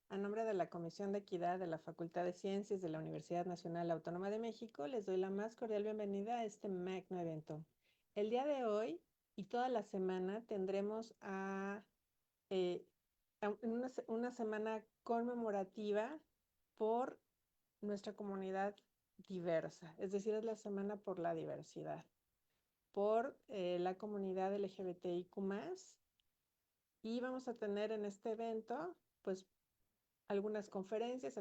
A nombre de la Comisión de Equidad de la Facultad de Ciencias de la Universidad Nacional Autónoma de México, les doy la más cordial bienvenida a este magno evento. El día de hoy y toda la semana tendremos una semana conmemorativa por nuestra comunidad diversa, es decir, es la semana por la diversidad, por la comunidad LGBTIQ+, y vamos a tener en este evento, pues, algunas conferencias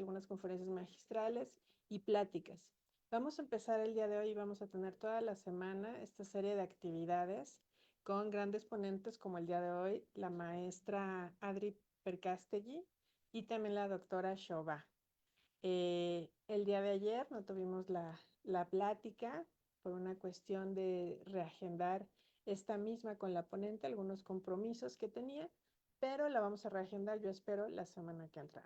magistrales y pláticas. Vamos a empezar el día de hoy y vamos a tener toda la semana esta serie de actividades con grandes ponentes como el día de hoy, la maestra Adri Percastegui y también la doctora Shoba. El día de ayer no tuvimos la plática por una cuestión de reagendar esta misma con la ponente, algunos compromisos que tenía, pero la vamos a reagendar, yo espero, la semana que entra.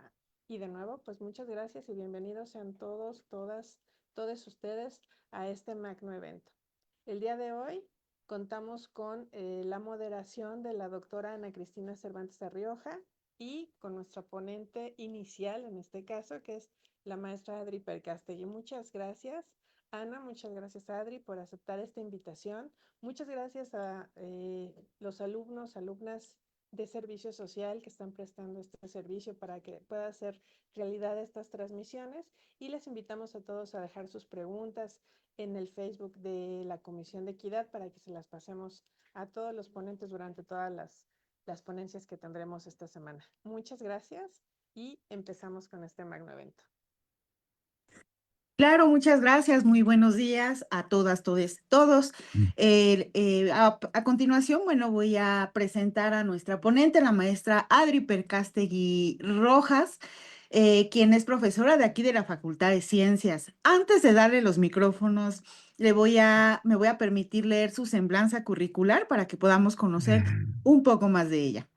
Y de nuevo, pues muchas gracias y bienvenidos sean todos, todos ustedes a este magno evento. El día de hoy contamos con la moderación de la doctora Ana Cristina Cervantes Arrioja y con nuestra ponente inicial, en este caso, que es la maestra Adri Percastegui. Muchas gracias, Ana, muchas gracias, Adri, por aceptar esta invitación. Muchas gracias a los alumnos, alumnas de servicio social que están prestando este servicio para que pueda ser realidad estas transmisiones, y les invitamos a todos a dejar sus preguntas en el Facebook de la Comisión de Equidad para que se las pasemos a todos los ponentes durante todas las ponencias que tendremos esta semana. Muchas gracias y empezamos con este magno evento. Claro, muchas gracias. Muy buenos días a todas, todes, todos. A continuación, bueno, voy a presentar a nuestra ponente, la maestra Adri Percastegui Rojas, quien es profesora de aquí de la Facultad de Ciencias. Antes de darle los micrófonos, me voy a permitir leer su semblanza curricular para que podamos conocer un poco más de ella.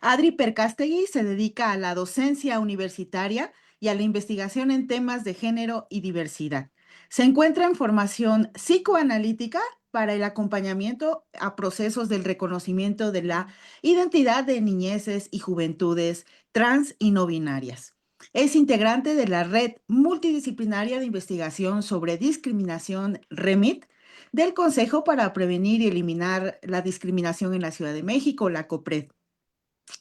Adri Percastegui se dedica a la docencia universitaria y a la investigación en temas de género y diversidad. Se encuentra en formación psicoanalítica para el acompañamiento a procesos del reconocimiento de la identidad de niñeces y juventudes trans y no binarias. Es integrante de la Red Multidisciplinaria de Investigación sobre Discriminación REMIT del Consejo para Prevenir y Eliminar la Discriminación en la Ciudad de México, la COPRED,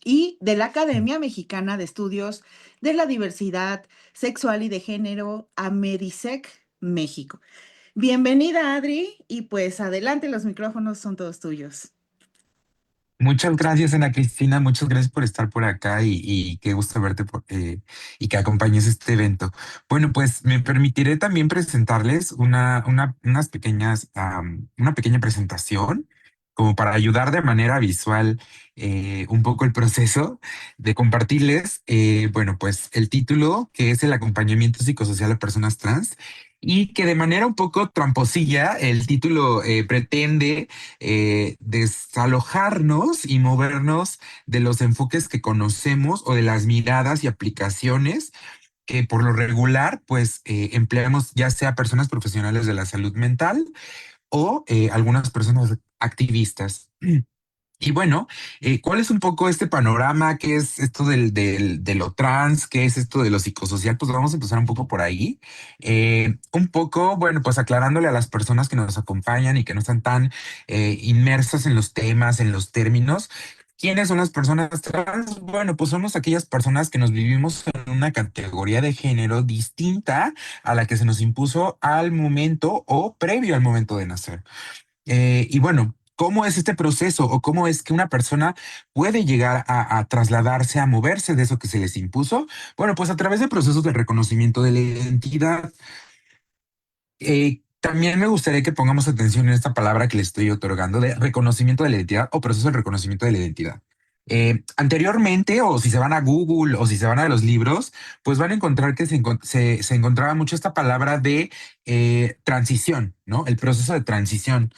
y de la Academia Mexicana de Estudios de la Diversidad Sexual y de Género, AMEDISEC, México. Bienvenida, Adri, y pues adelante, los micrófonos son todos tuyos. Muchas gracias, Ana Cristina. Muchas gracias por estar por acá y qué gusto verte y que acompañes este evento. Bueno, pues me permitiré también presentarles una pequeña presentación como para ayudar de manera visual un poco el proceso de compartirles, bueno, pues el título, que es el acompañamiento psicosocial a personas trans, y que de manera un poco tramposilla el título pretende desalojarnos y movernos de los enfoques que conocemos o de las miradas y aplicaciones que por lo regular pues empleamos, ya sea personas profesionales de la salud mental o algunas personas activistas. Y bueno, ¿cuál es un poco este panorama? ¿Qué es esto de lo trans? ¿Qué es esto de lo psicosocial? Pues vamos a empezar un poco por ahí. Un poco, bueno, pues aclarándole a las personas que nos acompañan y que no están tan inmersas en los temas, en los términos. ¿Quiénes son las personas trans? Bueno, pues somos aquellas personas que nos vivimos en una categoría de género distinta a la que se nos impuso al momento o previo al momento de nacer. Y bueno, ¿cómo es este proceso o cómo es que una persona puede llegar a trasladarse, a moverse de eso que se les impuso? Bueno, pues a través de procesos de reconocimiento de la identidad. También me gustaría que pongamos atención en esta palabra que le estoy otorgando de reconocimiento de la identidad o proceso de reconocimiento de la identidad. Anteriormente, o si se van a Google o si se van a los libros, pues van a encontrar que se encontraba mucho esta palabra de transición, ¿no? El proceso de transición.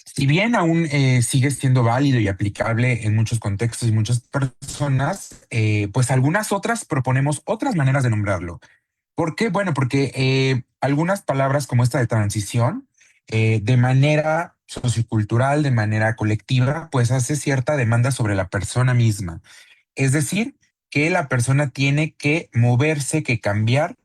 Si bien aún sigue siendo válido y aplicable en muchos contextos y muchas personas, pues algunas otras proponemos otras maneras de nombrarlo. ¿Por qué? Bueno, porque algunas palabras como esta de transición, de manera sociocultural, de manera colectiva, pues hace cierta demanda sobre la persona misma. Es decir, que la persona tiene que moverse, que cambiar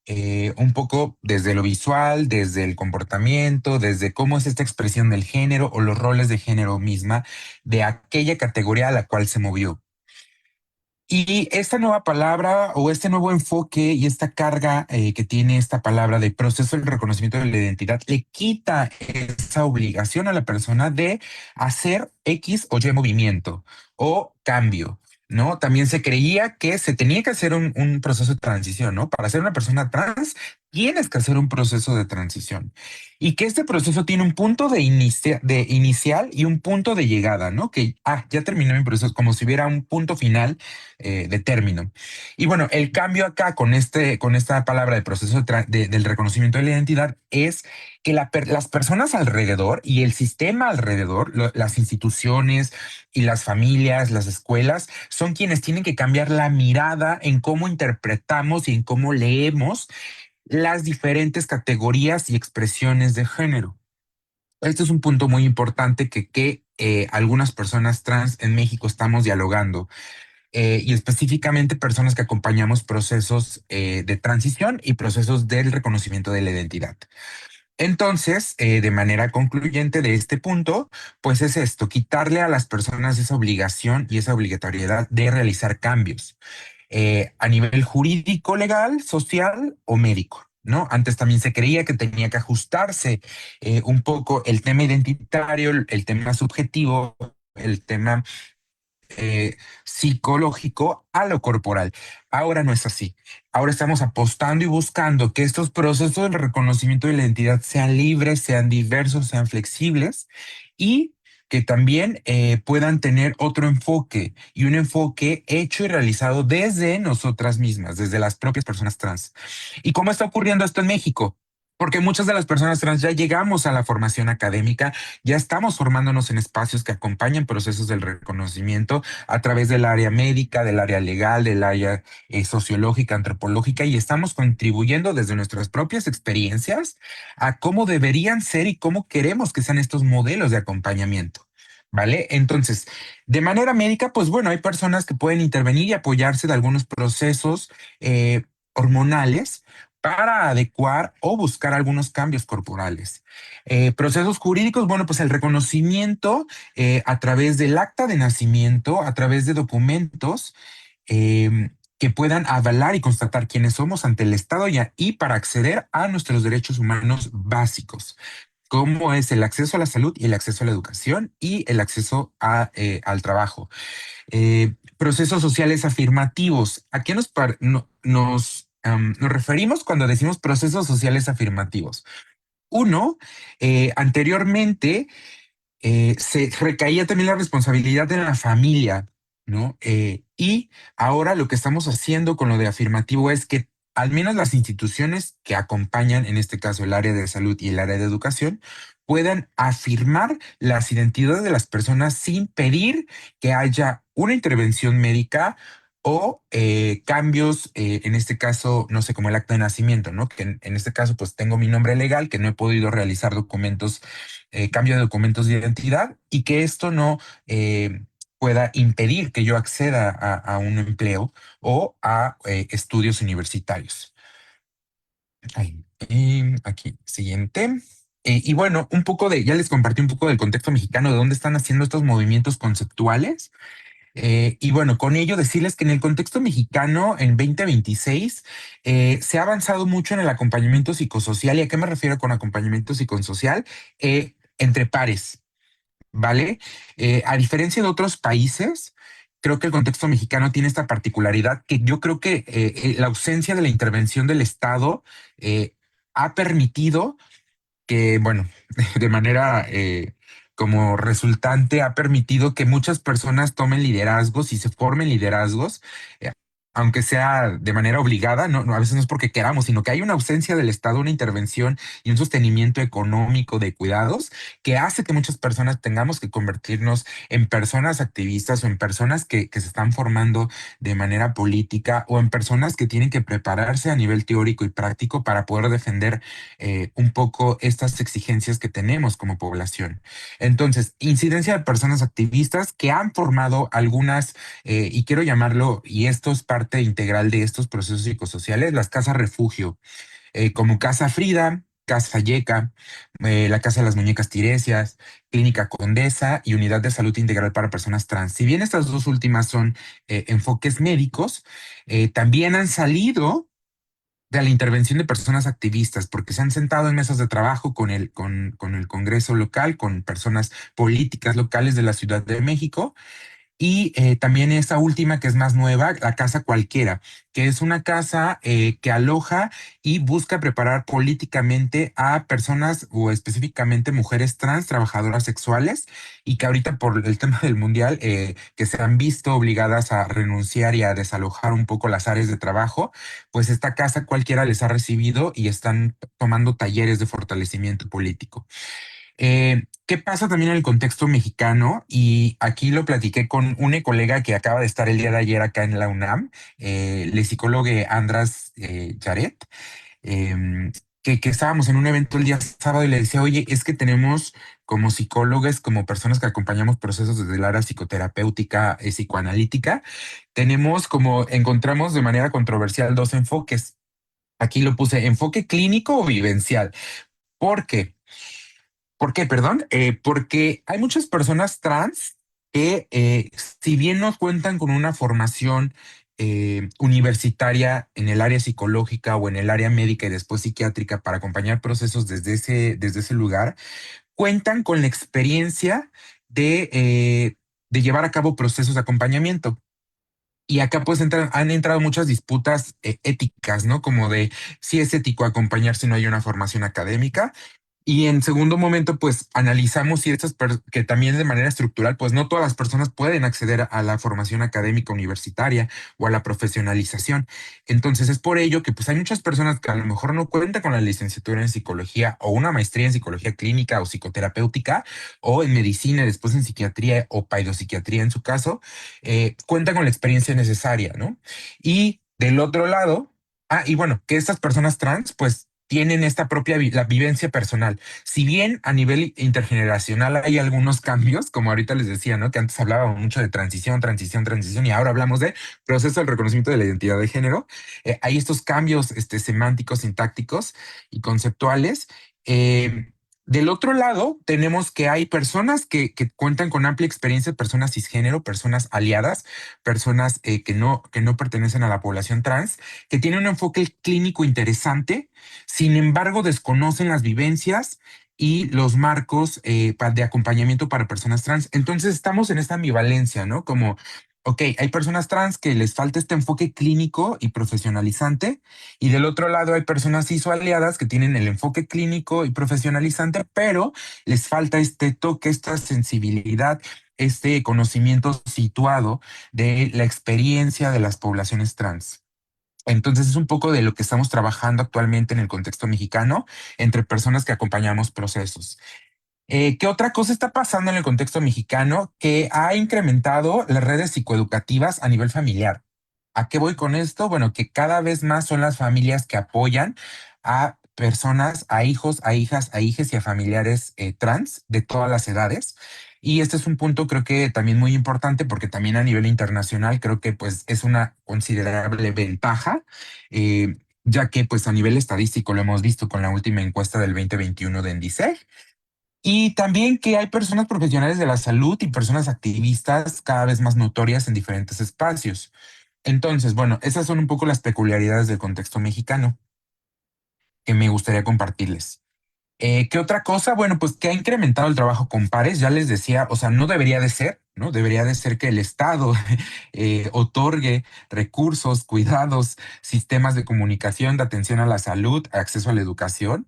un poco desde lo visual, desde el comportamiento, desde cómo es esta expresión del género o los roles de género misma de aquella categoría a la cual se movió. Y esta nueva palabra o este nuevo enfoque y esta carga que tiene esta palabra de proceso del reconocimiento de la identidad le quita esa obligación a la persona de hacer X o Y movimiento o cambio, ¿no? También se creía que se tenía que hacer un proceso de transición, ¿no? Para ser una persona trans, tienes que hacer un proceso de transición y que este proceso tiene un punto de inicial y un punto de llegada, ¿no? Que, ya terminé mi proceso, como si hubiera un punto final de término. Y bueno, el cambio acá con esta palabra de proceso del reconocimiento de la identidad es que las personas alrededor y el sistema alrededor, las instituciones y las familias, las escuelas, son quienes tienen que cambiar la mirada en cómo interpretamos y en cómo leemos las diferentes categorías y expresiones de género. Este es un punto muy importante que algunas personas trans en México estamos dialogando y específicamente personas que acompañamos procesos de transición y procesos del reconocimiento de la identidad. Entonces, de manera concluyente de este punto, pues es esto, quitarle a las personas esa obligación y esa obligatoriedad de realizar cambios a nivel jurídico, legal, social o médico, ¿no? Antes también se creía que tenía que ajustarse un poco el tema identitario, el tema subjetivo, el tema psicológico a lo corporal. Ahora no es así. Ahora estamos apostando y buscando que estos procesos del reconocimiento de la identidad sean libres, sean diversos, sean flexibles y que también puedan tener otro enfoque y un enfoque hecho y realizado desde nosotras mismas, desde las propias personas trans. ¿Y cómo está ocurriendo esto en México? Porque muchas de las personas trans ya llegamos a la formación académica, ya estamos formándonos en espacios que acompañan procesos del reconocimiento a través del área médica, del área legal, del área sociológica, antropológica, y estamos contribuyendo desde nuestras propias experiencias a cómo deberían ser y cómo queremos que sean estos modelos de acompañamiento. ¿Vale? Entonces, de manera médica, pues bueno, hay personas que pueden intervenir y apoyarse de algunos procesos hormonales para adecuar o buscar algunos cambios corporales. Procesos jurídicos, bueno, pues el reconocimiento a través del acta de nacimiento, a través de documentos que puedan avalar y constatar quiénes somos ante el Estado y para acceder a nuestros derechos humanos básicos, como es el acceso a la salud y el acceso a la educación y el acceso al trabajo. Procesos sociales afirmativos. ¿A qué nos referimos cuando decimos procesos sociales afirmativos? Uno, anteriormente se recaía también la responsabilidad de la familia, ¿no? Y ahora lo que estamos haciendo con lo de afirmativo es que al menos las instituciones que acompañan, en este caso el área de salud y el área de educación, puedan afirmar las identidades de las personas sin pedir que haya una intervención médica o cambios, en este caso, no sé, como el acta de nacimiento, ¿no? Que en este caso, pues tengo mi nombre legal, que no he podido realizar documentos, cambio de documentos de identidad y que esto no pueda impedir que yo acceda a un empleo o a estudios universitarios. Ahí, aquí, siguiente. Y bueno, ya les compartí un poco del contexto mexicano, de dónde están haciendo estos movimientos conceptuales. Y bueno, con ello decirles que en el contexto mexicano, en 2026, se ha avanzado mucho en el acompañamiento psicosocial. ¿Y a qué me refiero con acompañamiento psicosocial? Entre pares, ¿vale? A diferencia de otros países, creo que el contexto mexicano tiene esta particularidad que yo creo que la ausencia de la intervención del Estado ha permitido que, bueno, de manera como resultante ha permitido que muchas personas tomen liderazgos y se formen liderazgos aunque sea de manera obligada, a veces no es porque queramos, sino que hay una ausencia del Estado, una intervención y un sostenimiento económico de cuidados que hace que muchas personas tengamos que convertirnos en personas activistas o en personas que se están formando de manera política o en personas que tienen que prepararse a nivel teórico y práctico para poder defender un poco estas exigencias que tenemos como población. Entonces, incidencia de personas activistas que han formado algunas, y quiero llamarlo, y esto es parte integral de estos procesos psicosociales, las casas refugio, como Casa Frida, Casa Yeca, la Casa de las Muñecas Tiresias, Clínica Condesa y Unidad de Salud Integral para Personas Trans. Si bien estas dos últimas son enfoques médicos, también han salido de la intervención de personas activistas, porque se han sentado en mesas de trabajo con el Congreso local, con personas políticas locales de la Ciudad de México, y también esa última que es más nueva, la Casa Cualquiera, que es una casa que aloja y busca preparar políticamente a personas o específicamente mujeres trans, trabajadoras sexuales, y que ahorita por el tema del mundial, que se han visto obligadas a renunciar y a desalojar un poco las áreas de trabajo, pues esta Casa Cualquiera les ha recibido y están tomando talleres de fortalecimiento político. ¿Qué pasa también en el contexto mexicano? Y aquí lo platiqué con una colega que acaba de estar el día de ayer acá en la UNAM, la psicóloga Andras Yaret, em, que estábamos en un evento el día sábado y le decía, oye, es que tenemos como psicólogas, como personas que acompañamos procesos desde el área psicoterapéutica, psicoanalítica, tenemos como, encontramos de manera controversial dos enfoques. Aquí lo puse, enfoque clínico o vivencial. ¿Por qué? ¿Por qué? Perdón. Porque hay muchas personas trans que, si bien no cuentan con una formación universitaria en el área psicológica o en el área médica y después psiquiátrica para acompañar procesos desde ese lugar, cuentan con la experiencia de llevar a cabo procesos de acompañamiento. Y acá pues han entrado muchas disputas éticas, ¿no? Como de si es ético acompañar si no hay una formación académica. Y en segundo momento, pues analizamos si que también de manera estructural, pues no todas las personas pueden acceder a la formación académica universitaria o a la profesionalización. Entonces es por ello que pues hay muchas personas que a lo mejor no cuentan con la licenciatura en psicología o una maestría en psicología clínica o psicoterapéutica o en medicina, y después en psiquiatría o psiquiatría en su caso, cuentan con la experiencia necesaria, ¿no? Y del otro lado, y bueno, que estas personas trans, pues tienen esta propia la vivencia personal. Si bien a nivel intergeneracional hay algunos cambios, como ahorita les decía, ¿no? Que antes hablábamos mucho de transición, y ahora hablamos de proceso del reconocimiento de la identidad de género. Hay estos cambios semánticos, sintácticos y conceptuales. Eh, del otro lado, tenemos que hay personas que cuentan con amplia experiencia, personas cisgénero, personas aliadas, personas que no pertenecen a la población trans, que tienen un enfoque clínico interesante. Sin embargo, desconocen las vivencias y los marcos de acompañamiento para personas trans. Entonces estamos en esta ambivalencia, ¿no? Como, ok, hay personas trans que les falta este enfoque clínico y profesionalizante, y del otro lado hay personas cis o aliadas que tienen el enfoque clínico y profesionalizante, pero les falta este toque, esta sensibilidad, este conocimiento situado de la experiencia de las poblaciones trans. Entonces es un poco de lo que estamos trabajando actualmente en el contexto mexicano entre personas que acompañamos procesos. ¿Qué otra cosa está pasando en el contexto mexicano que ha incrementado las redes psicoeducativas a nivel familiar? ¿A qué voy con esto? Bueno, que cada vez más son las familias que apoyan a personas, a hijos, a hijas, a hijes y a familiares trans de todas las edades. Y este es un punto creo que también muy importante porque también a nivel internacional creo que pues es una considerable ventaja, ya que pues a nivel estadístico lo hemos visto con la última encuesta del 2021 de ENDICEG, y también que hay personas profesionales de la salud y personas activistas cada vez más notorias en diferentes espacios. Entonces, bueno, esas son un poco las peculiaridades del contexto mexicano que me gustaría compartirles. ¿Qué otra cosa? Bueno, pues que ha incrementado el trabajo con pares, ya les decía, o sea, no debería de ser, ¿no? Debería de ser que el Estado otorgue recursos, cuidados, sistemas de comunicación, de atención a la salud, acceso a la educación,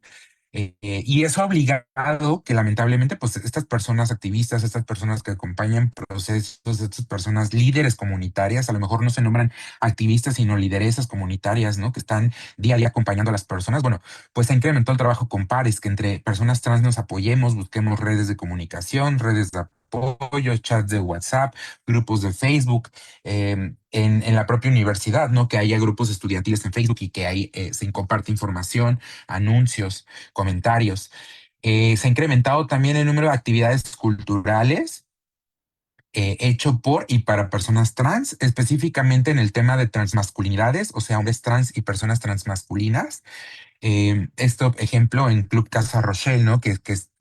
Y eso ha obligado que lamentablemente pues estas personas activistas, estas personas que acompañan procesos, estas personas líderes comunitarias, a lo mejor no se nombran activistas, sino lideresas comunitarias, ¿no? Que están día a día acompañando a las personas. Bueno, pues se ha incrementado el trabajo con pares, que entre personas trans nos apoyemos, busquemos redes de comunicación, redes de apoyo, chats de WhatsApp, grupos de Facebook, en la propia universidad, ¿no? Que haya grupos estudiantiles en Facebook y que ahí se comparte información, anuncios, comentarios. Se ha incrementado también el número de actividades culturales hecho por y para personas trans, específicamente en el tema de transmasculinidades, o sea, hombres trans y personas transmasculinas. Esto, ejemplo, en Club Casa Rochelle, ¿no?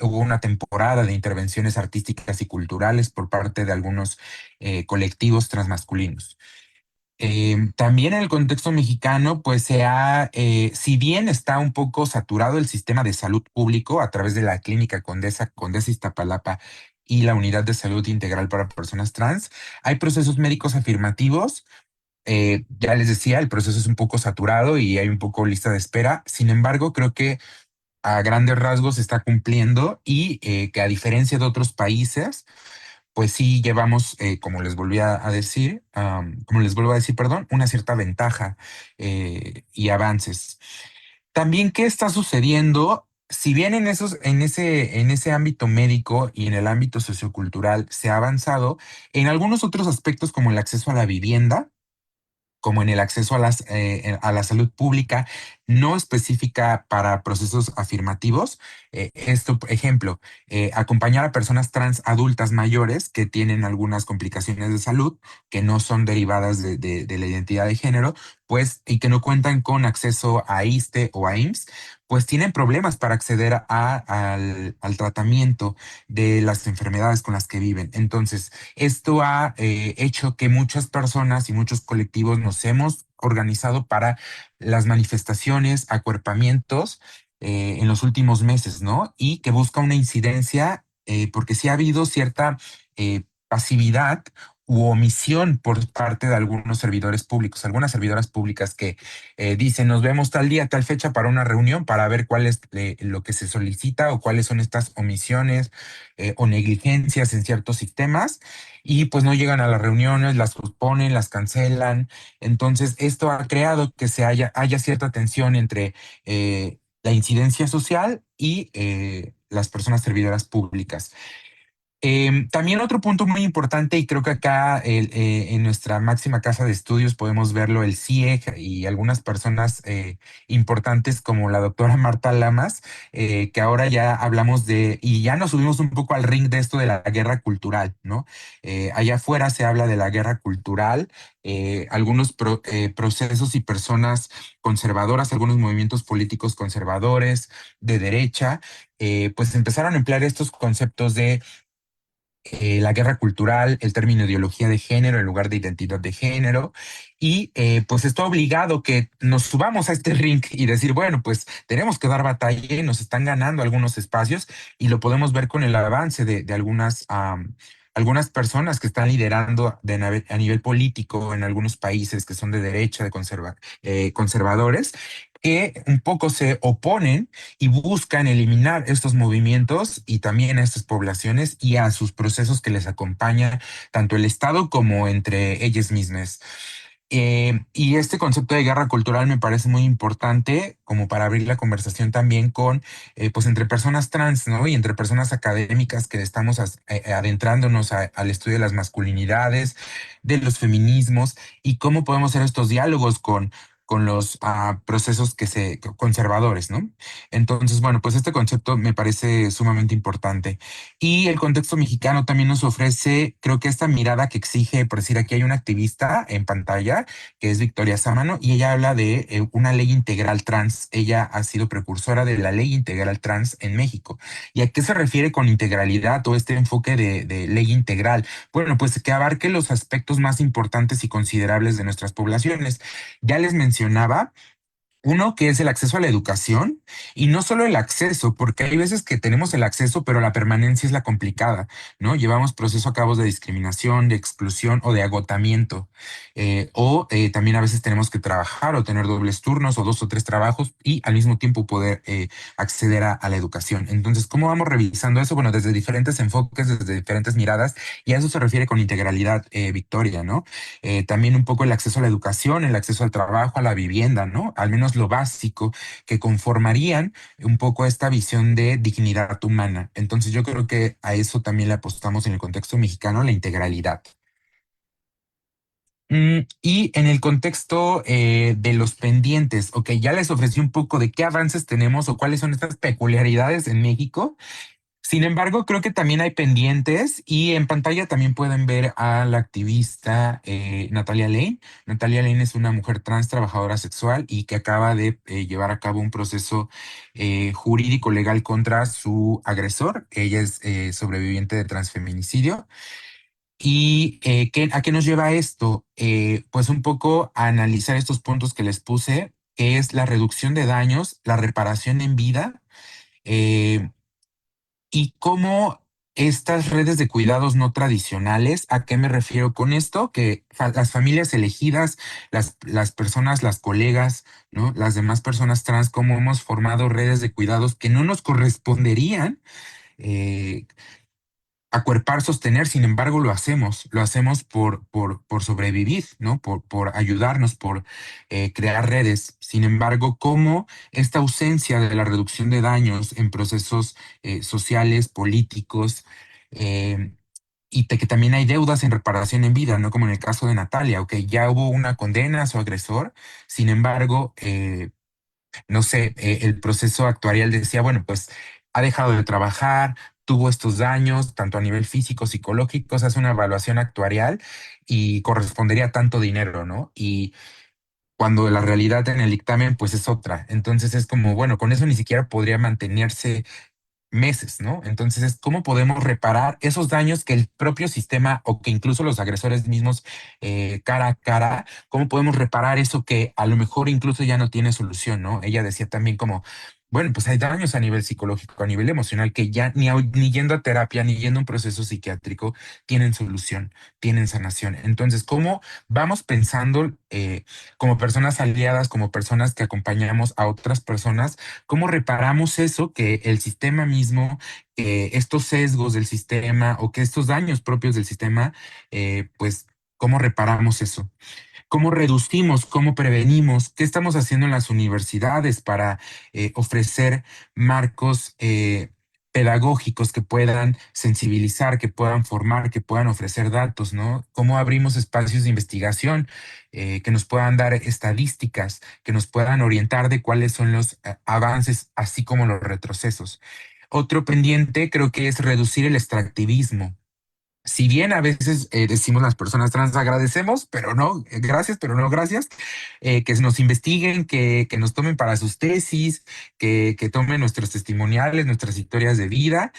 Hubo una temporada de intervenciones artísticas y culturales por parte de algunos colectivos transmasculinos. También en el contexto mexicano, pues si bien está un poco saturado el sistema de salud público a través de la Clínica Condesa Iztapalapa y la Unidad de Salud Integral para Personas Trans, hay procesos médicos afirmativos. Ya les decía, el proceso es un poco saturado y hay un poco lista de espera. Sin embargo, creo que a grandes rasgos se está cumpliendo y que a diferencia de otros países, pues sí llevamos, como les volví a decir, como les vuelvo a decir, perdón, una cierta ventaja y avances. También, ¿qué está sucediendo? Si bien en ese ámbito médico y en el ámbito sociocultural se ha avanzado, en algunos otros aspectos como el acceso a la vivienda, como en el acceso a la salud pública no específica para procesos afirmativos. Esto, por ejemplo, acompañar a personas trans adultas mayores que tienen algunas complicaciones de salud que no son derivadas de la identidad de género, pues, y que no cuentan con acceso a ISSSTE o a IMSS, pues tienen problemas para acceder al tratamiento de las enfermedades con las que viven. Entonces, esto ha hecho que muchas personas y muchos colectivos nos hemos organizado para las manifestaciones, acuerpamientos en los últimos meses, ¿no? Y que busca una incidencia, porque sí ha habido cierta pasividad u omisión por parte de algunos servidores públicos, algunas servidoras públicas que dicen, nos vemos tal día, tal fecha para una reunión para ver cuál es lo que se solicita o cuáles son estas omisiones o negligencias en ciertos sistemas y pues no llegan a las reuniones, las posponen, las cancelan. Entonces, esto ha creado que haya cierta tensión entre la incidencia social y las personas servidoras públicas. También otro punto muy importante, y creo que acá en nuestra máxima casa de estudios podemos verlo, el CIEG y algunas personas importantes como la doctora Marta Lamas, que ahora ya hablamos y ya nos subimos un poco al ring de esto de la guerra cultural, ¿no? Allá afuera se habla de la guerra cultural, algunos procesos y personas conservadoras, algunos movimientos políticos conservadores de derecha, pues empezaron a emplear estos conceptos de la guerra cultural, el término ideología de género en lugar de identidad de género. Y pues esto ha obligado que nos subamos a este ring y decir, bueno, pues tenemos que dar batalla y nos están ganando algunos espacios y lo podemos ver con el avance de algunas personas que están liderando a nivel político en algunos países que son de derecha, conservadores, que un poco se oponen y buscan eliminar estos movimientos y también a estas poblaciones y a sus procesos que les acompañan, tanto el Estado como entre ellas mismas. Y este concepto de guerra cultural me parece muy importante como para abrir la conversación también pues entre personas trans, ¿no? Y entre personas académicas que estamos adentrándonos al estudio de las masculinidades, de los feminismos y cómo podemos hacer estos diálogos con los procesos conservadores, ¿no? Entonces, bueno, pues este concepto me parece sumamente importante. Y el contexto mexicano también nos ofrece, creo que esta mirada que exige, por decir, aquí hay una activista en pantalla, que es Victoria Sámano, y ella habla de una ley integral trans. Ella ha sido precursora de la ley integral trans en México. ¿Y a qué se refiere con integralidad o este enfoque de ley integral? Bueno, pues que abarque los aspectos más importantes y considerables de nuestras poblaciones. Ya les mencionaba Uno que es el acceso a la educación y no solo el acceso, porque hay veces que tenemos el acceso, pero la permanencia es la complicada, ¿no? Llevamos procesos a cabo de discriminación, de exclusión o de agotamiento. También a veces tenemos que trabajar o tener dobles turnos o dos o tres trabajos y al mismo tiempo poder acceder a la educación. Entonces, ¿cómo vamos revisando eso? Bueno, desde diferentes enfoques, desde diferentes miradas, y a eso se refiere con integralidad, Victoria, ¿no? También un poco el acceso a la educación, el acceso al trabajo, a la vivienda, ¿no? Al menos lo básico, que conformarían un poco esta visión de dignidad humana. Entonces yo creo que a eso también le apostamos en el contexto mexicano, la integralidad. Y en el contexto de los pendientes, ok, ya les ofrecí un poco de qué avances tenemos o cuáles son estas peculiaridades en México. Sin embargo, creo que también hay pendientes y en pantalla también pueden ver a la activista Natalia Lane. Natalia Lane es una mujer trans trabajadora sexual y que acaba de llevar a cabo un proceso jurídico legal contra su agresor. Ella es sobreviviente de transfeminicidio. ¿Y a qué nos lleva esto? Pues un poco a analizar estos puntos que les puse, que es la reducción de daños, la reparación en vida. eh, y cómo estas redes de cuidados no tradicionales, ¿a qué me refiero con esto? Que las familias elegidas, las personas, las colegas, ¿no? Las demás personas trans, cómo hemos formado redes de cuidados que no nos corresponderían. eh, Acuerpar, sostener, sin embargo, lo hacemos por sobrevivir, ¿no? Por ayudarnos, por crear redes. Sin embargo, cómo esta ausencia de la reducción de daños en procesos sociales, políticos, eh, que también hay deudas en reparación en vida, ¿no? Como en el caso de Natalia, ok, ya hubo una condena a su agresor, sin embargo, no sé, el proceso actuarial decía, bueno, pues ha dejado de trabajar, tuvo estos daños, tanto a nivel físico, psicológico, se hace una evaluación actuarial y correspondería a tanto dinero, ¿no? Y cuando la realidad en el dictamen, pues es otra. Entonces es como, bueno, con eso ni siquiera podría mantenerse meses, ¿no? Entonces, es cómo podemos reparar esos daños que el propio sistema o que incluso los agresores mismos cara a cara, cómo podemos reparar eso que a lo mejor incluso ya no tiene solución, ¿no? Ella decía también como, bueno, pues hay daños a nivel psicológico, a nivel emocional, que ya ni yendo a terapia, ni yendo a un proceso psiquiátrico, tienen solución, tienen sanación. Entonces, ¿cómo vamos pensando como personas aliadas, como personas que acompañamos a otras personas? ¿Cómo reparamos eso que el sistema mismo, estos sesgos del sistema o que estos daños propios del sistema, pues, cómo reparamos eso? ¿Cómo reducimos? ¿Cómo prevenimos? ¿Qué estamos haciendo en las universidades para ofrecer marcos pedagógicos que puedan sensibilizar, que puedan formar, que puedan ofrecer datos, ¿no? ¿Cómo abrimos espacios de investigación que nos puedan dar estadísticas, que nos puedan orientar de cuáles son los avances, así como los retrocesos? Otro pendiente creo que es reducir el extractivismo. Si bien a veces decimos las personas trans agradecemos, pero no, gracias, pero no gracias, que nos investiguen, que nos tomen para sus tesis, que tomen nuestros testimoniales, nuestras historias de vida.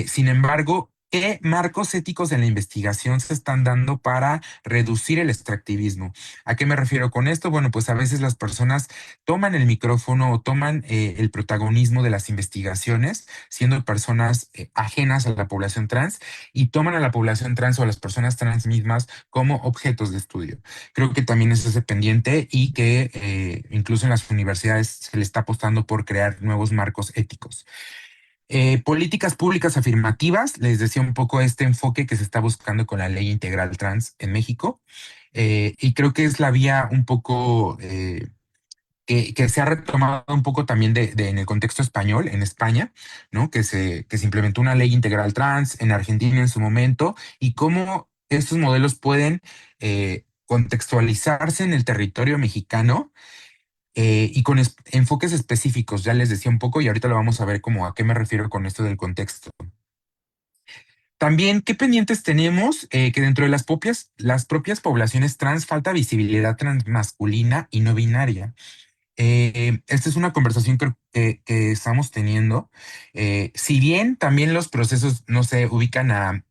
Sin embargo, ¿qué marcos éticos en la investigación se están dando para reducir el extractivismo? ¿A qué me refiero con esto? Bueno, pues a veces las personas toman el micrófono o toman el protagonismo de las investigaciones, siendo personas ajenas a la población trans y toman a la población trans o a las personas trans mismas como objetos de estudio. Creo que también eso es dependiente y que incluso en las universidades se le está apostando por crear nuevos marcos éticos. Políticas públicas afirmativas, les decía un poco este enfoque que se está buscando con la ley integral trans en México. Y creo que es la vía un poco que se ha retomado un poco también en el contexto español, en España, ¿no? Que se implementó una ley integral trans en Argentina en su momento y cómo estos modelos pueden contextualizarse en el territorio mexicano y con enfoques específicos. Ya les decía un poco y ahorita lo vamos a ver como a qué me refiero con esto del contexto. También, ¿qué pendientes tenemos? Que dentro de las propias poblaciones trans falta visibilidad transmasculina y no binaria. Esta es una conversación que estamos teniendo. Si bien también los procesos no se ubican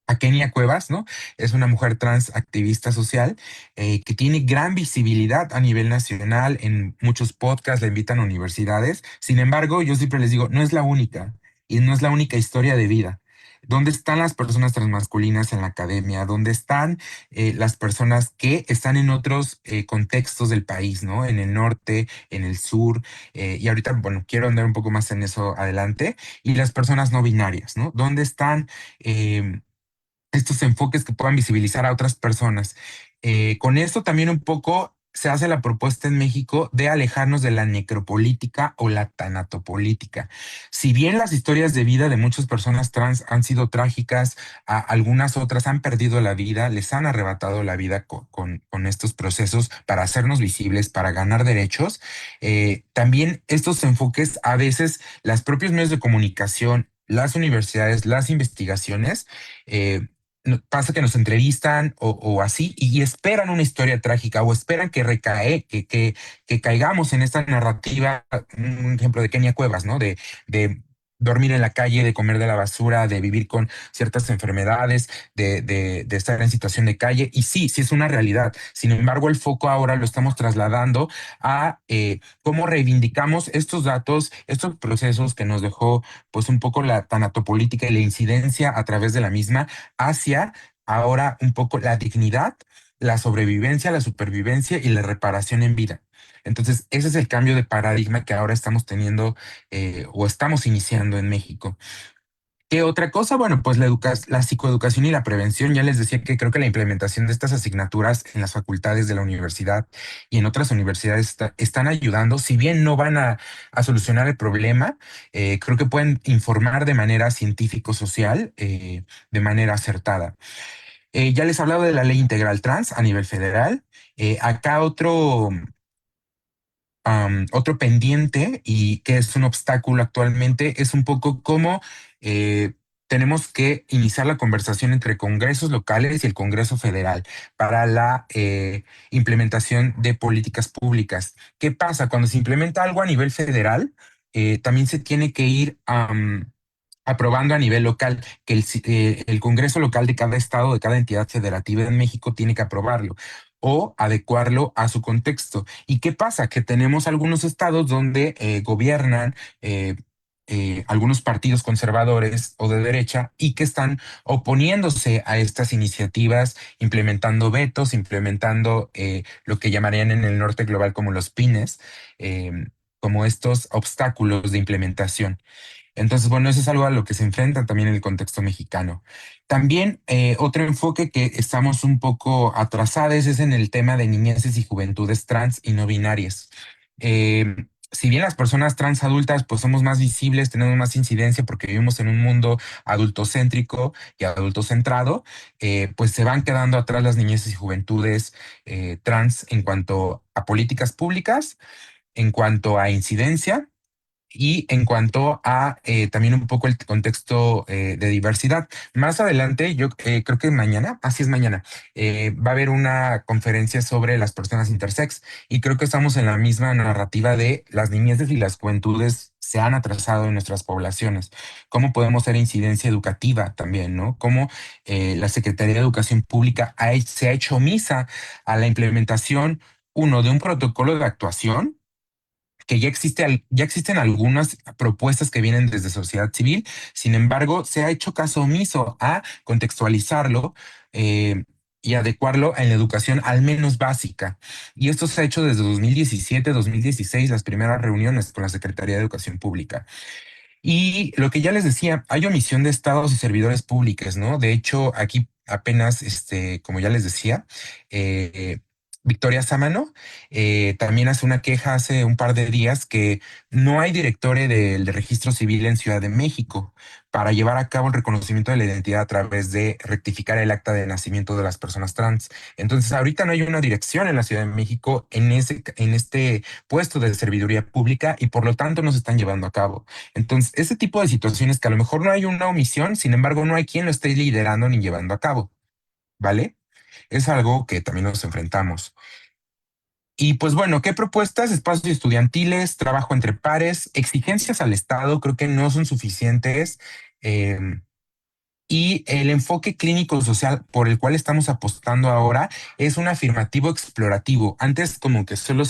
a Kenia Cuevas, ¿no? Es una mujer trans activista social que tiene gran visibilidad a nivel nacional en muchos podcasts, la invitan a universidades. Sin embargo, yo siempre les digo, no es la única y no es la única historia de vida. ¿Dónde están las personas transmasculinas en la academia? ¿Dónde están las personas que están en otros contextos del país, ¿no? En el norte, en el sur, y ahorita, bueno, quiero andar un poco más en eso adelante. Y las personas no binarias, ¿no? ¿Dónde están? em, Estos enfoques que puedan visibilizar a otras personas. Con esto también un poco se hace la propuesta en México de alejarnos de la necropolítica o la tanatopolítica. Si bien las historias de vida de muchas personas trans han sido trágicas, algunas otras han perdido la vida, les han arrebatado la vida con estos procesos para hacernos visibles, para ganar derechos, también estos enfoques a veces las propios medios de comunicación, las universidades, las investigaciones, pasa que nos entrevistan o así y esperan una historia trágica o esperan que que caigamos en esta narrativa, un ejemplo de Kenia Cuevas, ¿no? De dormir en la calle, de comer de la basura, de vivir con ciertas enfermedades, de estar en situación de calle. Y sí, sí es una realidad. Sin embargo, el foco ahora lo estamos trasladando a cómo reivindicamos estos datos, estos procesos que nos dejó pues un poco la tanatopolítica y la incidencia a través de la misma hacia ahora un poco la dignidad, la sobrevivencia, la supervivencia y la reparación en vida. Entonces, ese es el cambio de paradigma que ahora estamos teniendo o estamos iniciando en México. ¿Qué otra cosa? Bueno, pues la psicoeducación y la prevención. Ya les decía que creo que la implementación de estas asignaturas en las facultades de la universidad y en otras universidades están ayudando. Si bien no van a solucionar el problema, creo que pueden informar de manera científico-social, de manera acertada. Ya les he hablado de la ley integral trans a nivel federal. Acá otro pendiente y que es un obstáculo actualmente es un poco cómo tenemos que iniciar la conversación entre congresos locales y el Congreso Federal para la implementación de políticas públicas. ¿Qué pasa? Cuando se implementa algo a nivel federal, también se tiene que ir aprobando a nivel local, que el Congreso local de cada estado, de cada entidad federativa en México, tiene que aprobarlo o adecuarlo a su contexto. ¿Y qué pasa? Que tenemos algunos estados donde gobiernan algunos partidos conservadores o de derecha y que están oponiéndose a estas iniciativas, implementando vetos, implementando lo que llamarían en el norte global como los pines, eh, como estos obstáculos de implementación. Entonces, bueno, eso es algo a lo que se enfrenta también en el contexto mexicano. También otro enfoque que estamos un poco atrasados es en el tema de niñeces y juventudes trans y no binarias. Si bien las personas trans adultas pues somos más visibles, tenemos más incidencia porque vivimos en un mundo adultocéntrico y adultocentrado, pues se van quedando atrás las niñeces y juventudes trans en cuanto a políticas públicas, en cuanto a incidencia y en cuanto a también un poco el contexto de diversidad. Más adelante, yo creo que mañana, así es mañana, va a haber una conferencia sobre las personas intersex y creo que estamos en la misma narrativa de las niñeces y las juventudes se han atrasado en nuestras poblaciones. ¿Cómo podemos hacer incidencia educativa también, no? ¿Cómo la Secretaría de Educación Pública se ha hecho omisa a la implementación, uno, de un protocolo de actuación? Que ya existen algunas propuestas que vienen desde sociedad civil, sin embargo, se ha hecho caso omiso a contextualizarlo y adecuarlo en la educación al menos básica. Y esto se ha hecho desde 2017, 2016, las primeras reuniones con la Secretaría de Educación Pública. Y lo que ya les decía, hay omisión de estados y servidores públicos, ¿no? De hecho, aquí apenas, como ya les decía, eh, Victoria Sámano también hace una queja hace un par de días que no hay directorio del registro civil en Ciudad de México para llevar a cabo el reconocimiento de la identidad a través de rectificar el acta de nacimiento de las personas trans. Entonces, ahorita no hay una dirección en la Ciudad de México en este puesto de serviduría pública y por lo tanto no se están llevando a cabo. Entonces, ese tipo de situaciones que a lo mejor no hay una omisión, sin embargo, no hay quien lo esté liderando ni llevando a cabo, ¿vale? Es algo que también nos enfrentamos. Y pues bueno, ¿qué propuestas? Espacios estudiantiles, trabajo entre pares, exigencias al Estado, creo que no son suficientes. Y el enfoque clínico social por el cual estamos apostando ahora es un afirmativo explorativo. Antes como que solo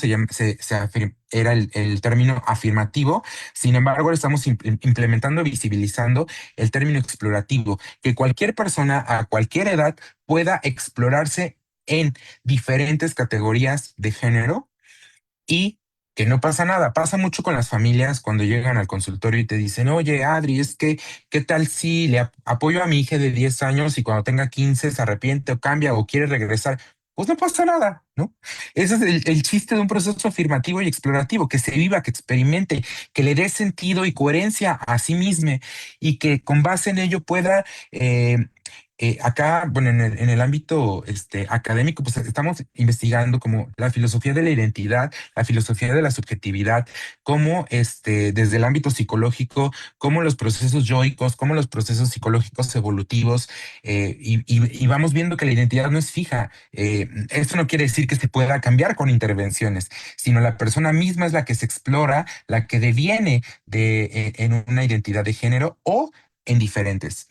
era el término afirmativo, sin embargo ahora estamos implementando, visibilizando el término explorativo, que cualquier persona a cualquier edad pueda explorarse en diferentes categorías de género y que no pasa nada. Pasa mucho con las familias cuando llegan al consultorio y te dicen, oye, Adri, es que, ¿qué tal si apoyo a mi hija de 10 años y cuando tenga 15 se arrepiente o cambia o quiere regresar? Pues no pasa nada, ¿no? Ese es el chiste de un proceso afirmativo y explorativo, que se viva, que experimente, que le dé sentido y coherencia a sí mismo y que con base en ello pueda acá, bueno, en el ámbito académico, pues estamos investigando como la filosofía de la identidad, la filosofía de la subjetividad, cómo desde el ámbito psicológico, cómo los procesos yoicos, cómo los procesos psicológicos evolutivos, y vamos viendo que la identidad no es fija. Esto no quiere decir que se pueda cambiar con intervenciones, sino la persona misma es la que se explora, la que deviene en una identidad de género o en diferentes.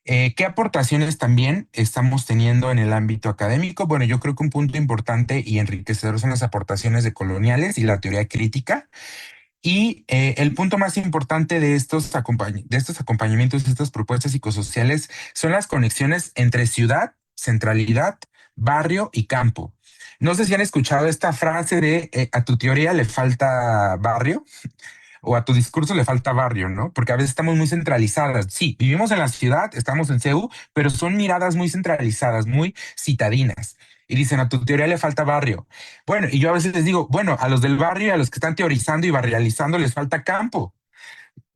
¿Qué aportaciones también estamos teniendo en el ámbito académico? Bueno, yo creo que un punto importante y enriquecedor son las aportaciones de coloniales y la teoría crítica. Y el punto más importante de estos acompañamientos, de estas propuestas psicosociales, son las conexiones entre ciudad, centralidad, barrio y campo. No sé si han escuchado esta frase de a tu teoría le falta barrio o a tu discurso le falta barrio, ¿no? Porque a veces estamos muy centralizadas. Sí, vivimos en la ciudad, estamos en CEU, pero son miradas muy centralizadas, muy citadinas. Y dicen, a tu teoría le falta barrio. Bueno, y yo a veces les digo, bueno, a los del barrio y a los que están teorizando y barrializando les falta campo.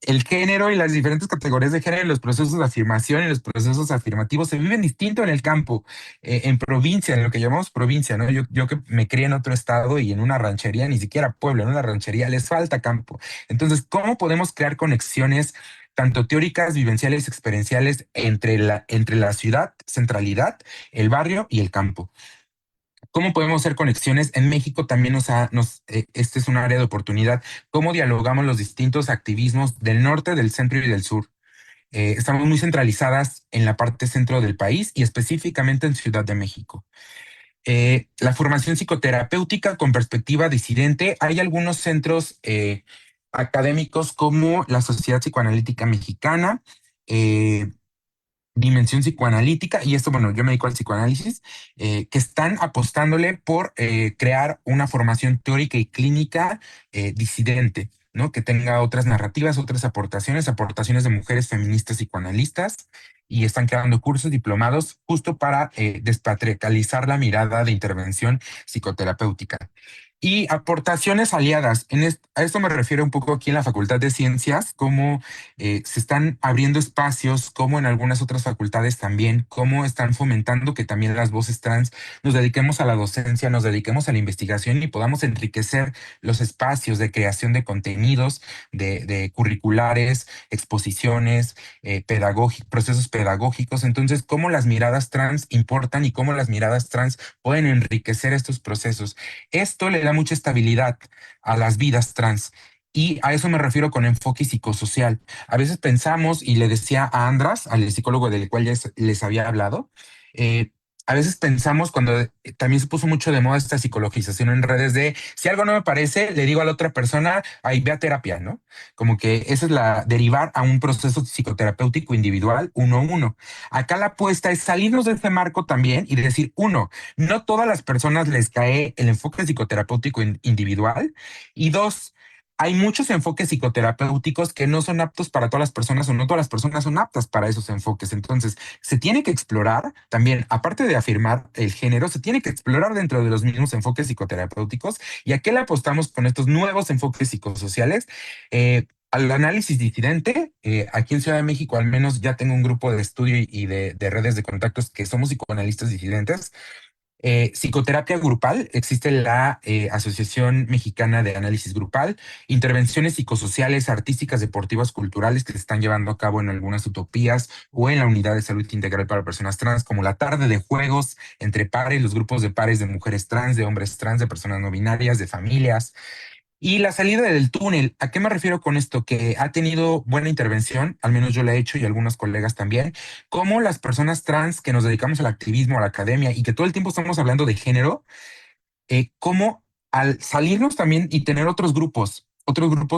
El género y las diferentes categorías de género y los procesos de afirmación y los procesos afirmativos se viven distinto en el campo, en provincia, en lo que llamamos provincia, ¿no? Yo que me crié en otro estado y en una ranchería, ni siquiera pueblo, en una ranchería, les falta campo. Entonces, ¿cómo podemos crear conexiones tanto teóricas, vivenciales, experienciales entre la ciudad, centralidad, el barrio y el campo? ¿Cómo podemos hacer conexiones? En México también este es un área de oportunidad. ¿Cómo dialogamos los distintos activismos del norte, del centro y del sur? Estamos muy centralizadas en la parte centro del país y específicamente en Ciudad de México. La formación psicoterapéutica con perspectiva disidente. Hay algunos centros académicos como la Sociedad Psicoanalítica Mexicana, Dimensión Psicoanalítica, y esto, bueno, yo me dedico al psicoanálisis, que están apostándole por crear una formación teórica y clínica disidente, ¿no? Que tenga otras narrativas, otras aportaciones de mujeres feministas psicoanalistas, y están creando cursos diplomados justo para despatriarcalizar la mirada de intervención psicoterapéutica. Y aportaciones aliadas. A esto me refiero un poco aquí en la Facultad de Ciencias, cómo se están abriendo espacios, como en algunas otras facultades también, cómo están fomentando que también las voces trans nos dediquemos a la docencia, nos dediquemos a la investigación y podamos enriquecer los espacios de creación de contenidos, de curriculares, exposiciones, procesos pedagógicos. Entonces, cómo las miradas trans importan y cómo las miradas trans pueden enriquecer estos procesos. Esto le da mucha estabilidad a las vidas trans. Y a eso me refiero con enfoque psicosocial. A veces pensamos, y le decía a András, al psicólogo del cual ya les había hablado, a veces pensamos cuando también se puso mucho de moda esta psicologización en redes de si algo no me parece, le digo a la otra persona, ahí ve a terapia, ¿no? Como que esa es la derivar a un proceso psicoterapéutico individual uno a uno. Acá la apuesta es salirnos de ese marco también y decir, uno, no todas las personas les cae el enfoque psicoterapéutico individual, y dos, hay muchos enfoques psicoterapéuticos que no son aptos para todas las personas o no todas las personas son aptas para esos enfoques. Entonces, se tiene que explorar también, aparte de afirmar el género, se tiene que explorar dentro de los mismos enfoques psicoterapéuticos. ¿Y a qué le apostamos con estos nuevos enfoques psicosociales? Al análisis disidente. Aquí en Ciudad de México al menos ya tengo un grupo de estudio y de redes de contactos que somos psicoanalistas disidentes. Psicoterapia grupal, existe la Asociación Mexicana de Análisis Grupal, intervenciones psicosociales, artísticas, deportivas, culturales que se están llevando a cabo en algunas utopías o en la Unidad de Salud Integral para Personas Trans, como la tarde de juegos entre pares, los grupos de pares de mujeres trans, de hombres trans, de personas no binarias, de familias. Y la salida del túnel, ¿a qué me refiero con esto? Que ha tenido buena intervención, al menos yo la he hecho y algunos colegas también, como las personas trans que nos dedicamos al activismo, a la academia y que todo el tiempo estamos hablando de género, cómo al salirnos también y tener otros grupos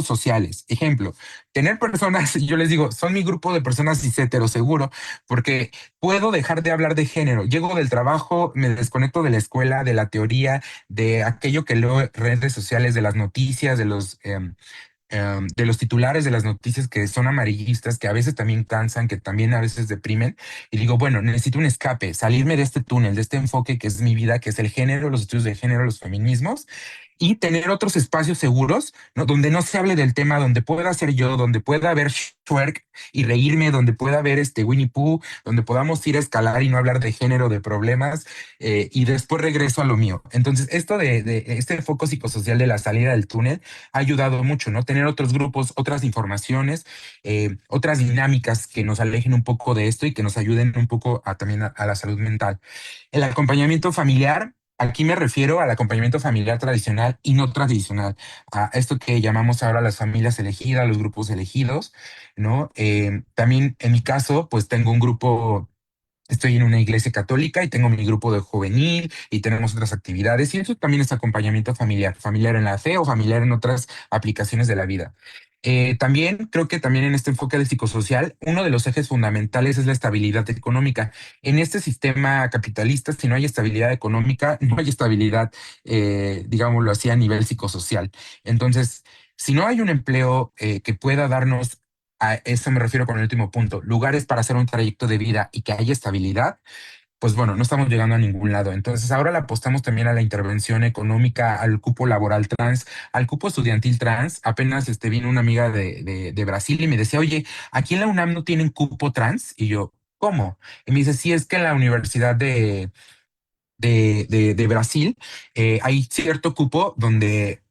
sociales, ejemplo, tener personas, yo les digo, son mi grupo de personas cis hetero seguro, porque puedo dejar de hablar de género, llego del trabajo, me desconecto de la escuela, de la teoría, de aquello que leo en redes sociales, de las noticias, de los titulares de las noticias que son amarillistas, que a veces también cansan, que también a veces deprimen, y digo, bueno, necesito un escape, salirme de este túnel, de este enfoque que es mi vida, que es el género, los estudios de género, los feminismos, y tener otros espacios seguros, ¿no? Donde no se hable del tema, donde pueda ser yo, donde pueda haber twerk y reírme, donde pueda haber Winnie Pooh, donde podamos ir a escalar y no hablar de género, de problemas, y después regreso a lo mío. Entonces, esto de este foco psicosocial de la salida del túnel ha ayudado mucho, ¿no? Tener otros grupos, otras informaciones, otras dinámicas que nos alejen un poco de esto y que nos ayuden un poco también a la salud mental. El acompañamiento familiar, aquí me refiero al acompañamiento familiar tradicional y no tradicional, a esto que llamamos ahora las familias elegidas, los grupos elegidos, ¿no? También en mi caso, pues tengo un grupo. Estoy en una iglesia católica y tengo mi grupo de juvenil y tenemos otras actividades y eso también es acompañamiento familiar, familiar en la fe o familiar en otras aplicaciones de la vida. También creo que también en este enfoque de psicosocial, uno de los ejes fundamentales es la estabilidad económica. En este sistema capitalista, si no hay estabilidad económica, no hay estabilidad, digámoslo así, a nivel psicosocial. Entonces, si no hay un empleo que pueda darnos, a eso me refiero con el último punto, lugares para hacer un trayecto de vida y que haya estabilidad, pues bueno, no estamos llegando a ningún lado. Entonces ahora le apostamos también a la intervención económica, al cupo laboral trans, al cupo estudiantil trans. Apenas vino una amiga de Brasil y me decía, oye, aquí en la UNAM no tienen cupo trans. Y yo, ¿cómo? Y me dice, sí, es que en la Universidad de Brasil, hay cierto cupo donde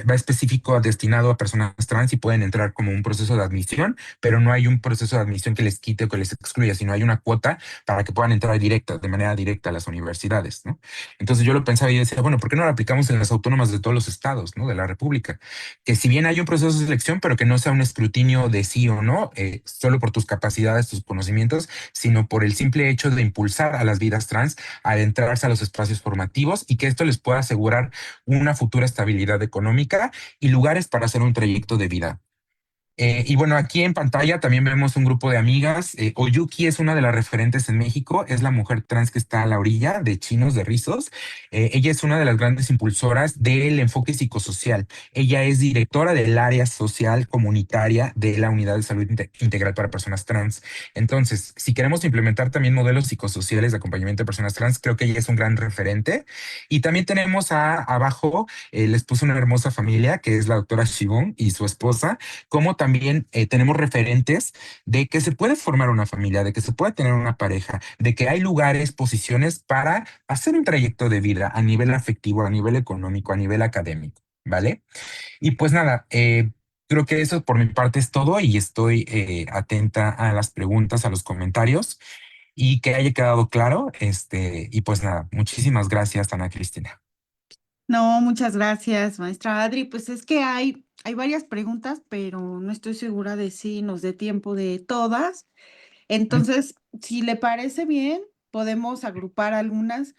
va específico destinado a personas trans y pueden entrar como un proceso de admisión, pero no hay un proceso de admisión que les quite o que les excluya, sino hay una cuota para que puedan entrar de manera directa a las universidades, ¿no? Entonces yo lo pensaba y decía, bueno, ¿por qué no lo aplicamos en las autónomas de todos los estados, ¿no? De la República? Que si bien hay un proceso de selección, pero que no sea un escrutinio de sí o no, solo por tus capacidades, tus conocimientos, sino por el simple hecho de impulsar a las vidas trans adentrarse a los espacios formativos y que esto les pueda asegurar una futura estabilidad económica y lugares para hacer un trayecto de vida. Y bueno, aquí en pantalla también vemos un grupo de amigas. Oyuki es una de las referentes en México, es la mujer trans que está a la orilla de Chinos de Rizos. Ella es una de las grandes impulsoras del enfoque psicosocial. Ella es directora del área social comunitaria de la Unidad de Salud Integral para Personas Trans. Entonces, si queremos implementar también modelos psicosociales de acompañamiento de personas trans, creo que ella es un gran referente. Y también tenemos abajo, les puse una hermosa familia que es la doctora Shibun y su esposa, como también tenemos referentes de que se puede formar una familia, de que se puede tener una pareja, de que hay lugares, posiciones para hacer un trayecto de vida a nivel afectivo, a nivel económico, a nivel académico, ¿vale? Y pues nada, creo que eso por mi parte es todo y estoy atenta a las preguntas, a los comentarios y que haya quedado claro. Y pues nada, muchísimas gracias, Ana Cristina. No, muchas gracias, maestra Adri. Pues es que hay varias preguntas, pero no estoy segura de si nos dé tiempo de todas. Entonces, si le parece bien, podemos agrupar algunas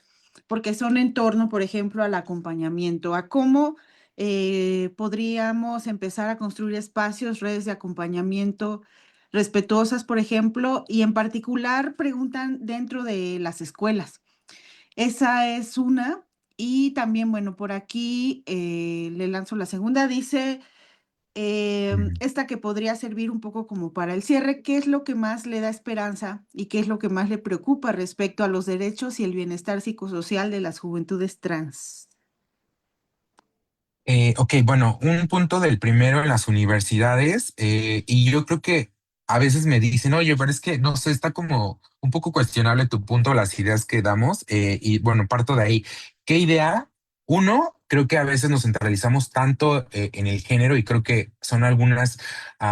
porque son en torno, por ejemplo, al acompañamiento, a cómo podríamos empezar a construir espacios, redes de acompañamiento respetuosas, por ejemplo, y en particular preguntan dentro de las escuelas. Esa es una. Y también, bueno, por aquí le lanzo la segunda. Dice, Mm. esta que podría servir un poco como para el cierre, ¿qué es lo que más le da esperanza y qué es lo que más le preocupa respecto a los derechos y el bienestar psicosocial de las juventudes trans? Ok, bueno, un punto del primero en las universidades, y yo creo que a veces me dicen, oye, pero es que no sé, está como un poco cuestionable tu punto, las ideas que damos, y bueno, parto de ahí. ¿Qué idea? Uno, creo que a veces nos centralizamos tanto en el género y creo que son algunos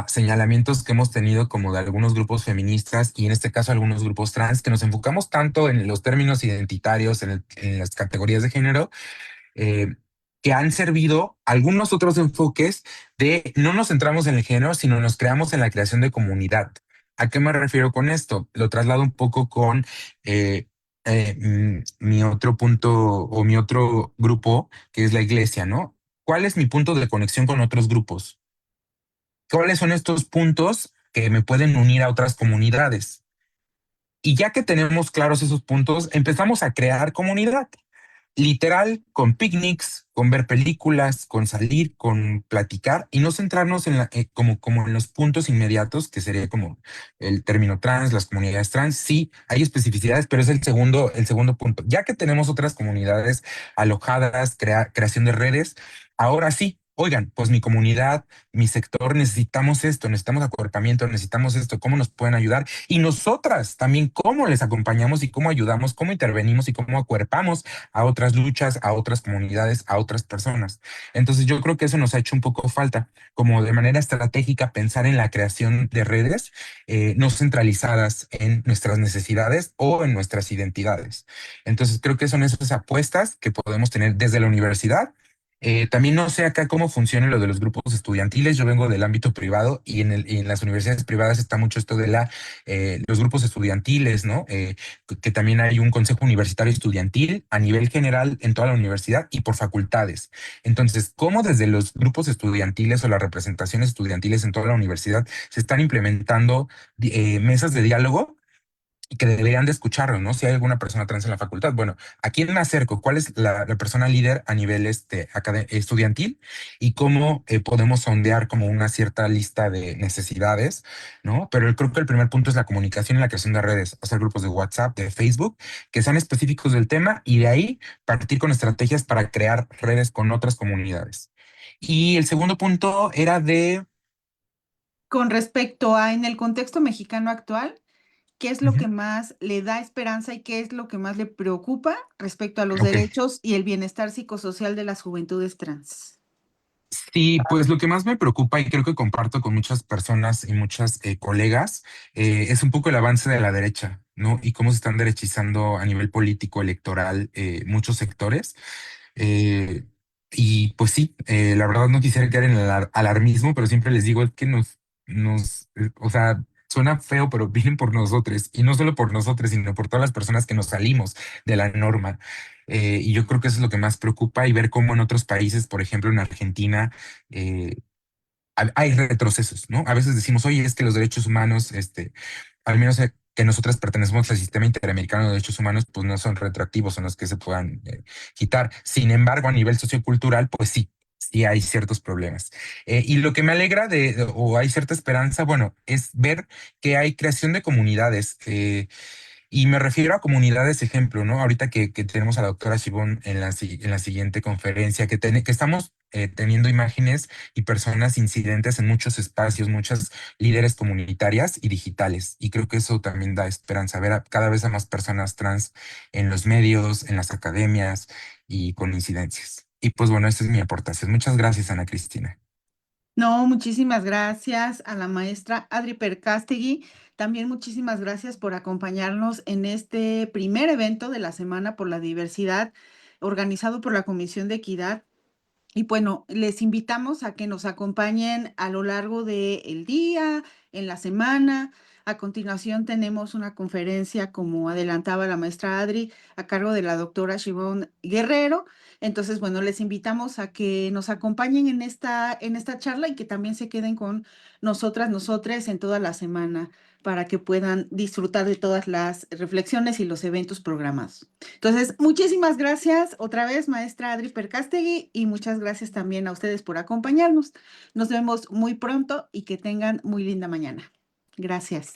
señalamientos que hemos tenido como de algunos grupos feministas y en este caso algunos grupos trans, que nos enfocamos tanto en los términos identitarios, en las categorías de género, que han servido algunos otros enfoques de no nos centramos en el género, sino nos creamos en la creación de comunidad. ¿A qué me refiero con esto? Lo traslado un poco con eh, mi otro punto o mi otro grupo, que es la iglesia, ¿no? ¿Cuál es mi punto de conexión con otros grupos? ¿Cuáles son estos puntos que me pueden unir a otras comunidades? Y ya que tenemos claros esos puntos, empezamos a crear comunidad. Literal, con picnics, con ver películas, con salir, con platicar y no centrarnos en como en los puntos inmediatos, que sería como el término trans, las comunidades trans. Sí, hay especificidades, pero es el segundo punto. Ya que tenemos otras comunidades alojadas, creación de redes, ahora sí. Oigan, pues mi comunidad, mi sector, necesitamos esto, necesitamos acuerpamiento, necesitamos esto, ¿cómo nos pueden ayudar? Y nosotras también, ¿cómo les acompañamos y cómo ayudamos, cómo intervenimos y cómo acuerpamos a otras luchas, a otras comunidades, a otras personas? Entonces yo creo que eso nos ha hecho un poco falta, como de manera estratégica pensar en la creación de redes no centralizadas en nuestras necesidades o en nuestras identidades. Entonces creo que son esas apuestas que podemos tener desde la universidad. También no sé acá cómo funciona lo de los grupos estudiantiles. Yo vengo del ámbito privado y en las universidades privadas está mucho esto de los grupos estudiantiles, ¿no? Que también hay un consejo universitario estudiantil a nivel general en toda la universidad y por facultades. Entonces, ¿cómo desde los grupos estudiantiles o las representaciones estudiantiles en toda la universidad se están implementando mesas de diálogo? Y que deberían de escucharlo, ¿no? Si hay alguna persona trans en la facultad. Bueno, ¿a quién me acerco? ¿Cuál es la persona líder a nivel estudiantil? Y cómo podemos sondear como una cierta lista de necesidades, ¿no? Pero yo creo que el primer punto es la comunicación y la creación de redes, hacer grupos de WhatsApp, de Facebook, que sean específicos del tema y de ahí partir con estrategias para crear redes con otras comunidades. Y el segundo punto era de... Con respecto a en el contexto mexicano actual, ¿qué es lo Ujú. que más le da esperanza y qué es lo que más le preocupa respecto a los Ok. derechos y el bienestar psicosocial de las juventudes trans? Sí, pues lo que más me preocupa y creo que comparto con muchas personas y muchas colegas es un poco el avance de la derecha, ¿no? Y cómo se están derechizando a nivel político, electoral, muchos sectores. Eh, y pues sí, la verdad no quisiera caer en el alarmismo, pero siempre les digo es que o sea, suena feo, pero vienen por nosotros y no solo por nosotros, sino por todas las personas que nos salimos de la norma. Y yo creo que eso es lo que más preocupa y ver cómo en otros países, por ejemplo en Argentina, eh, hay retrocesos, ¿no? A veces decimos, oye, es que los derechos humanos, al menos que nosotros pertenecemos al sistema interamericano de derechos humanos, pues no son retroactivos, son los que se puedan quitar. Sin embargo, a nivel sociocultural, pues sí, sí hay ciertos problemas. Y lo que me alegra o hay cierta esperanza, bueno, es ver que hay creación de comunidades. Y me refiero a comunidades, ejemplo, ¿no? Ahorita que tenemos a la doctora Shibón en la siguiente conferencia, que estamos teniendo imágenes y personas incidentes en muchos espacios, muchas líderes comunitarias y digitales. Y creo que eso también da esperanza, ver cada vez a más personas trans en los medios, en las academias y con incidencias. Y pues bueno, esa es mi aportación. Muchas gracias, Ana Cristina. No, muchísimas gracias a la maestra Adri Percástegui. También muchísimas gracias por acompañarnos en este primer evento de la Semana por la Diversidad organizado por la Comisión de Equidad. Y bueno, les invitamos a que nos acompañen a lo largo del día, en la semana. A continuación tenemos una conferencia, como adelantaba la maestra Adri, a cargo de la doctora Shibón Guerrero. Entonces, bueno, les invitamos a que nos acompañen en esta charla y que también se queden con nosotras, nosotres en toda la semana para que puedan disfrutar de todas las reflexiones y los eventos programados. Entonces, muchísimas gracias otra vez, maestra Adri Percástegui, y muchas gracias también a ustedes por acompañarnos. Nos vemos muy pronto y que tengan muy linda mañana. Gracias.